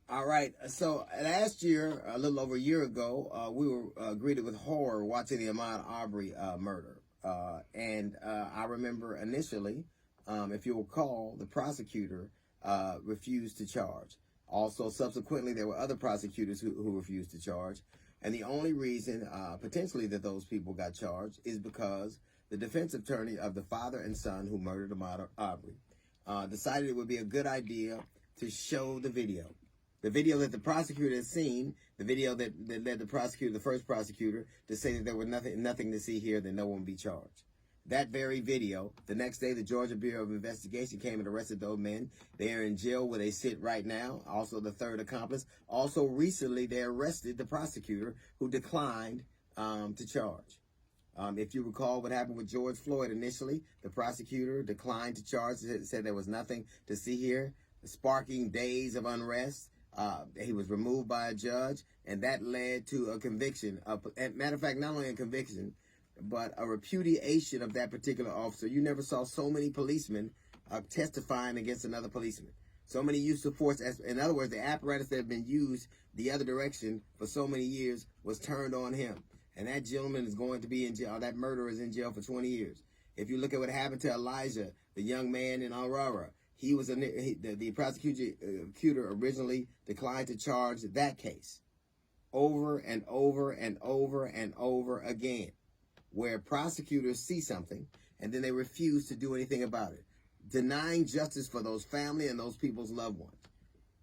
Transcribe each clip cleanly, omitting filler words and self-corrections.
All right. So last year, a little over a year ago, we were greeted with horror watching the Ahmaud Arbery murder. I remember initially, if you'll recall, the prosecutor refused to charge. Also, subsequently, there were other prosecutors who refused to charge. And the only reason, potentially, that those people got charged is because the defense attorney of the father and son who murdered Ahmaud Arbery decided it would be a good idea to show the video. The video that the prosecutor had seen, the video that led the first prosecutor, to say that there was nothing to see here, that no one be charged. That very video, the next day, the Georgia Bureau of Investigation came and arrested those men. They are in jail where they sit right now, also the third accomplice. Also, recently, they arrested the prosecutor who declined to charge. If you recall what happened with George Floyd initially, the prosecutor declined to charge, said there was nothing to see here, sparking days of unrest. He was removed by a judge, and that led to a conviction. Matter of fact, not only a conviction, but a repudiation of that particular officer. You never saw so many policemen testifying against another policeman. So many use of force. In other words, the apparatus that had been used the other direction for so many years was turned on him. And that gentleman is going to be in jail. That murderer is in jail for 20 years. If you look at what happened to Elijah, the young man in Aurora, the prosecutor originally declined to charge that case over and over and over and over again, where prosecutors see something and then they refuse to do anything about it, denying justice for those family and those people's loved ones.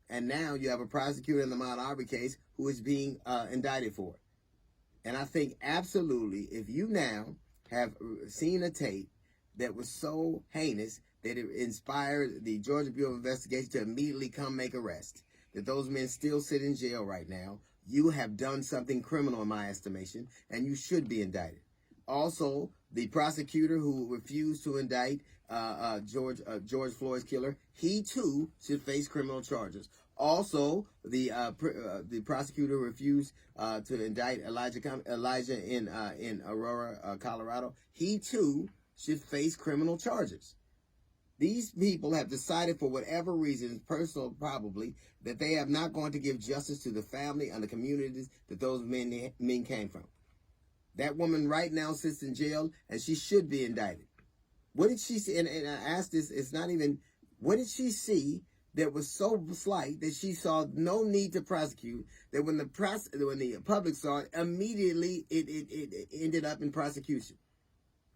And now you have a prosecutor in the Ahmaud Arbery case who is being indicted for it. And I think absolutely, if you now have seen a tape that was so heinous that it inspired the Georgia Bureau of Investigation to immediately come make arrests, that those men still sit in jail right now, you have done something criminal in my estimation, and you should be indicted. Also, the prosecutor who refused to indict George Floyd's killer, he too should face criminal charges. Also, the prosecutor refused to indict Elijah in Aurora, Colorado. He too should face criminal charges. These people have decided, for whatever reasons, personal probably, that they are not going to give justice to the family and the communities that those men came from. That woman right now sits in jail, and she should be indicted. What did she see? And I asked this, it's not even, what did she see that was so slight that she saw no need to prosecute, that when the public saw it, immediately it ended up in prosecution?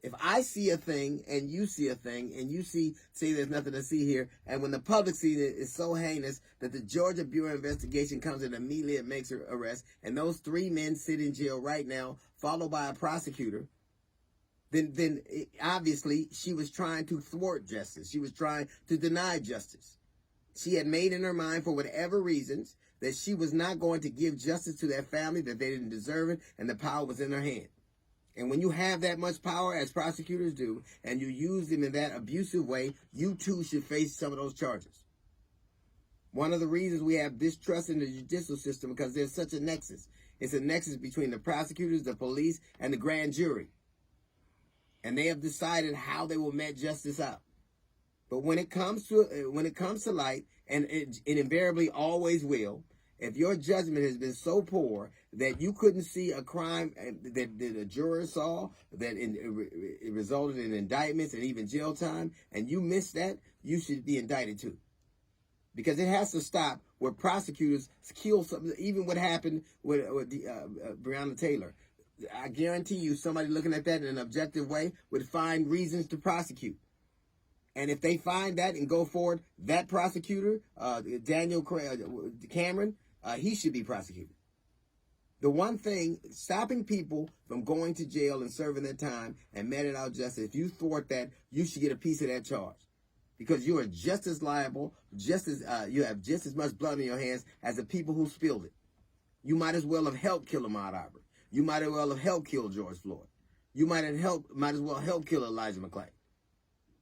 If I see a thing and you see a thing and you say there's nothing to see here, and when the public sees it, it's so heinous that the Georgia Bureau of Investigation comes and immediately makes her arrest, and those three men sit in jail right now, followed by a prosecutor, then obviously she was trying to thwart justice. She was trying to deny justice. She had made in her mind, for whatever reasons, that she was not going to give justice to their family, that they didn't deserve it, and the power was in her hand. And when you have that much power, as prosecutors do, and you use them in that abusive way, you too should face some of those charges. One of the reasons we have distrust in the judicial system, because there's such a nexus. It's a nexus between the prosecutors, the police, and the grand jury. And they have decided how they will met justice out. But when it comes to light, and it invariably always will, if your judgment has been so poor that you couldn't see a crime that a juror saw, that it resulted in indictments and even jail time, and you missed that, you should be indicted too. Because it has to stop where prosecutors kill something, even what happened with Breonna Taylor. I guarantee you somebody looking at that in an objective way would find reasons to prosecute. And if they find that and go forward, that prosecutor, Daniel Cameron, he should be prosecuted. The one thing, stopping people from going to jail and serving their time and meting out justice, if you thwart that, you should get a piece of that charge. Because you are just as liable, you have just as much blood in your hands as the people who spilled it. You might as well have helped kill Ahmaud Arbery. You might as well have helped kill George Floyd. You might as well help kill Elijah McClain.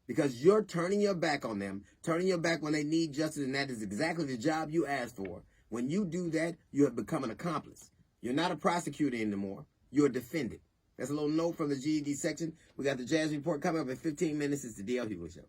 Because you're turning your back on them, turning your back when they need justice, and that is exactly the job you asked for. When you do that, you have become an accomplice. You're not a prosecutor anymore. You're a defendant. That's a little note from the GED section. We got the Jazz Report coming up in 15 minutes. It's the D.L. Hughley Show.